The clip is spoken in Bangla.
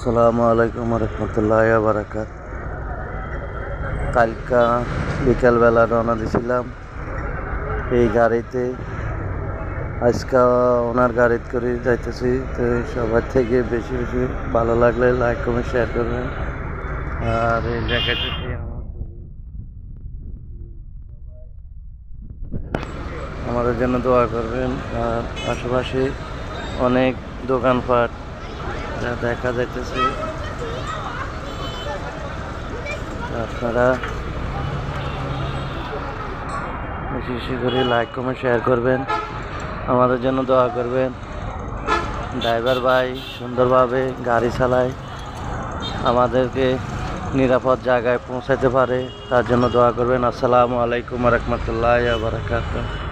আসসালামু আলাইকুম রহমতুল্লাহ বারাকাত। কালকা বিকালবেলা রওনা দিয়েছিলাম এই গাড়িতে। আজকে ওনার গাড়িতে করে যাইতেছি। তো সবার থেকে বেশি বেশি ভালো লাগলে লাইক কমেন্ট শেয়ার করবেন। আর এই জায়গাতে আমাদের জন্য দোয়া করবেন। আর আশেপাশে অনেক দোকানপাট যা দেখা যাইতেছে, আপনারা বেশি বেশি করে লাইক কমেন্ট শেয়ার করবেন, আমাদের জন্য দোয়া করবেন। ড্রাইভার ভাই সুন্দরভাবে গাড়ি চালায়, আমাদেরকে নিরাপদ জায়গায় পৌঁছাতে পারে, তার জন্য দোয়া করবেন। আসসালামু আলাইকুম রহমতুল্লাহ বারাকাতুহু।